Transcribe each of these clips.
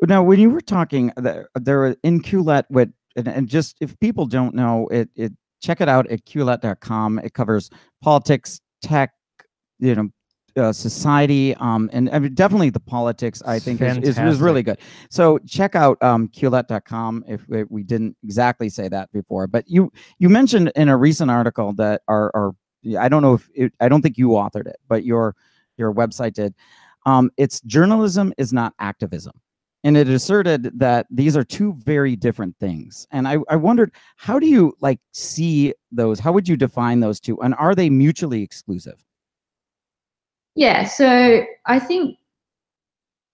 Now, when you were talking, there in QLET, and just if people don't know it, check it out at QLET.com. It covers politics, tech, you know, society, and I mean, definitely the politics, I think, is really good. So check out QLET.com if we didn't exactly say that before. But you mentioned in a recent article that I don't know if I don't think you authored it, but your website did. It's journalism is not activism. And it asserted that these are two very different things. And I wondered, how do you like see those? How would you define those two? And are they mutually exclusive? Yeah, so I think,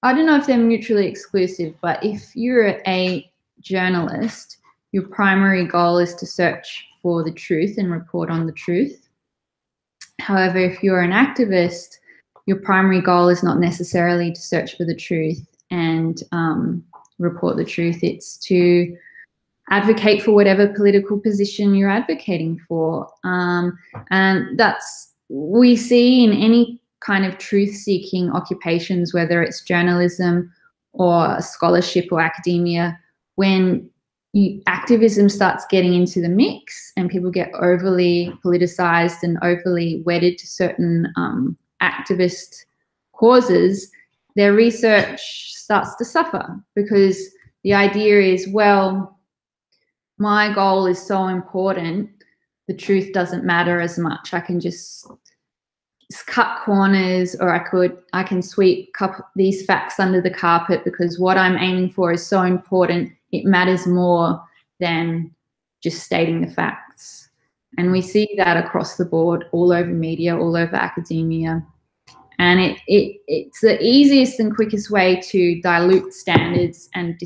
I don't know if they're mutually exclusive, but if you're a journalist, your primary goal is to search for the truth and report on the truth. However, if you're an activist, your primary goal is not necessarily to search for the truth and report the truth. It's to advocate for whatever political position you're advocating for. And that's, we see in any kind of truth-seeking occupations, whether it's journalism or scholarship or academia, when activism starts getting into the mix and people get overly politicized and overly wedded to certain activist causes, their research starts to suffer, because the idea is, well, my goal is so important, the truth doesn't matter as much. I can just cut corners, or I can sweep these facts under the carpet because what I'm aiming for is so important, it matters more than just stating the facts. And we see that across the board, all over media, all over academia. And it's the easiest and quickest way to dilute standards and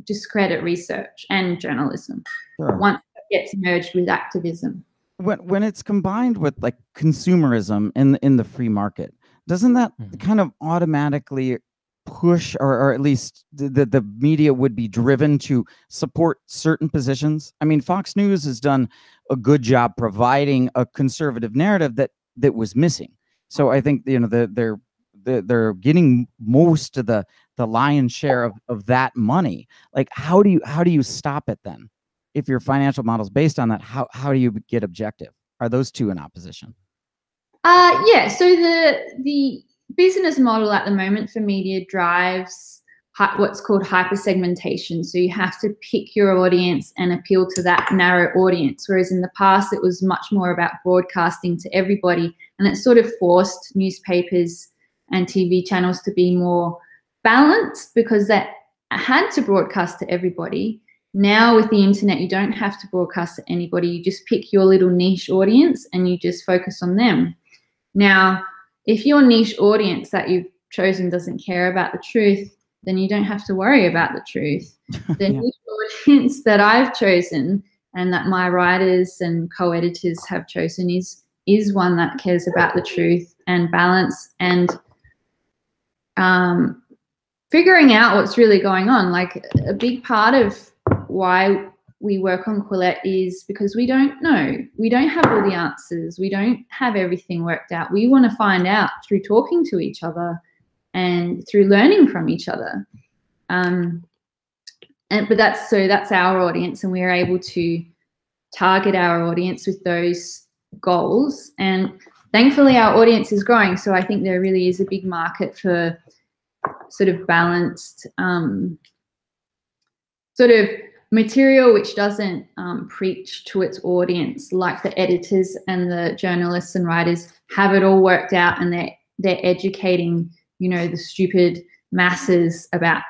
discredit research and journalism. Sure. Once it gets merged with activism. When it's combined with like consumerism in the free market, doesn't that kind of automatically push, or at least the media would be driven to support certain positions? I mean, Fox News has done a good job providing a conservative narrative that was missing. So I think, you know, they're getting most of the lion's share of that money. Like, how do you stop it then? If your financial model is based on that, how do you get objective? Are those two in opposition? Yeah, so the business model at the moment for media drives what's called hyper-segmentation. So you have to pick your audience and appeal to that narrow audience, whereas in the past it was much more about broadcasting to everybody, and it sort of forced newspapers and TV channels to be more balanced because that had to broadcast to everybody. Now with the internet, you don't have to broadcast to anybody. You just pick your little niche audience and you just focus on them. Now, if your niche audience that you've chosen doesn't care about the truth, then you don't have to worry about the truth. The niche audience that I've chosen and that my writers and co-editors have chosen is one that cares about the truth and balance and figuring out what's really going on. Like, a big part of why we work on Quillette is because we don't know. We don't have all the answers. We don't have everything worked out. We want to find out through talking to each other and through learning from each other. But that's our audience, and we're able to target our audience with those goals. And thankfully our audience is growing. So I think there really is a big market for sort of balanced sort of material which doesn't preach to its audience, like the editors and the journalists and writers have it all worked out, and they're educating, you know, the stupid masses about,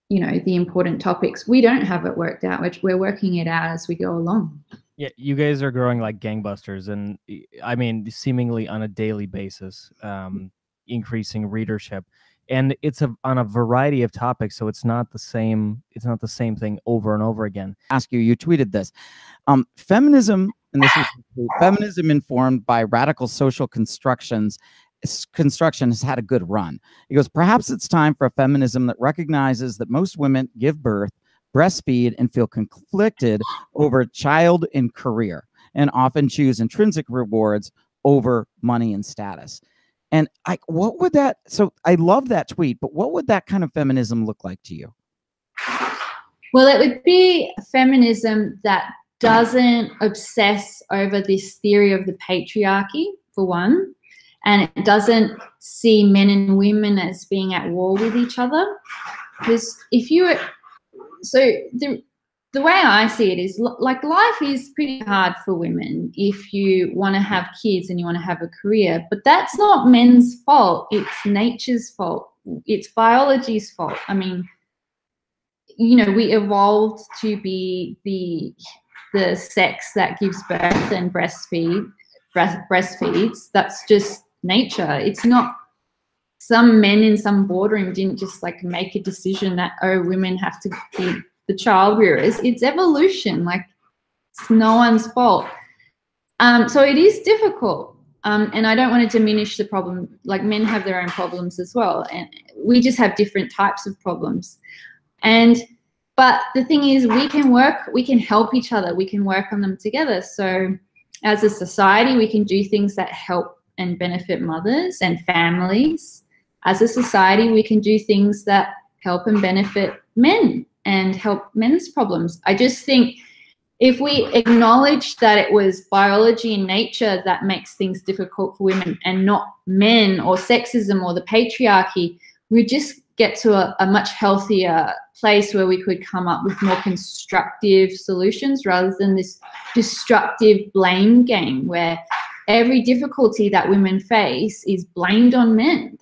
you know, the important topics. We don't have it worked out, which we're working it out as we go along. Yeah, you guys are growing like gangbusters, and I mean, seemingly on a daily basis, increasing readership. And it's on a variety of topics, so it's not the same. It's not the same thing over and over again. Ask you. You tweeted this. Feminism, and this is feminism informed by radical social construction has had a good run. He goes, perhaps it's time for a feminism that recognizes that most women give birth, breastfeed, and feel conflicted over child and career, and often choose intrinsic rewards over money and status. And what would that, so I love that tweet, but what would that kind of feminism look like to you? Well, it would be feminism that doesn't obsess over this theory of the patriarchy, for one, and it doesn't see men and women as being at war with each other. Because if you, so the way I see it is, like, life is pretty hard for women if you want to have kids and you want to have a career, but that's not men's fault. It's nature's fault. It's biology's fault. I mean, you know, we evolved to be the sex that gives birth and breastfeeds. That's just nature. It's not some men in some boardroom didn't just like make a decision that, oh, women have to be the child rearers. It's evolution. Like, it's no one's fault. So it is difficult. And I don't want to diminish the problem. Like, men have their own problems as well, and we just have different types of problems. But the thing is, we can help each other. We can work on them together. So as a society, we can do things that help and benefit mothers and families. As a society, we can do things that help and benefit men and help men's problems. I just think if we acknowledge that it was biology and nature that makes things difficult for women and not men or sexism or the patriarchy, we just get to a much healthier place where we could come up with more constructive solutions rather than this destructive blame game where every difficulty that women face is blamed on men.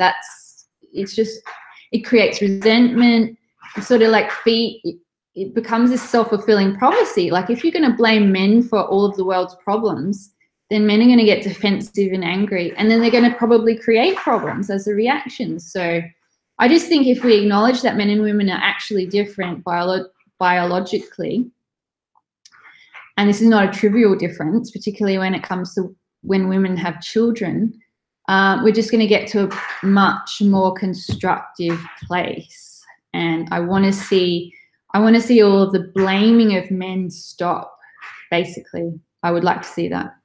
It creates resentment. It's sort of like it becomes this self-fulfilling prophecy. Like, if you're going to blame men for all of the world's problems, then men are going to get defensive and angry, and then they're going to probably create problems as a reaction. So I just think if we acknowledge that men and women are actually different biologically, and this is not a trivial difference, particularly when it comes to when women have children, we're just going to get to a much more constructive place. And I want to see all of the blaming of men stop, basically. I would like to see that.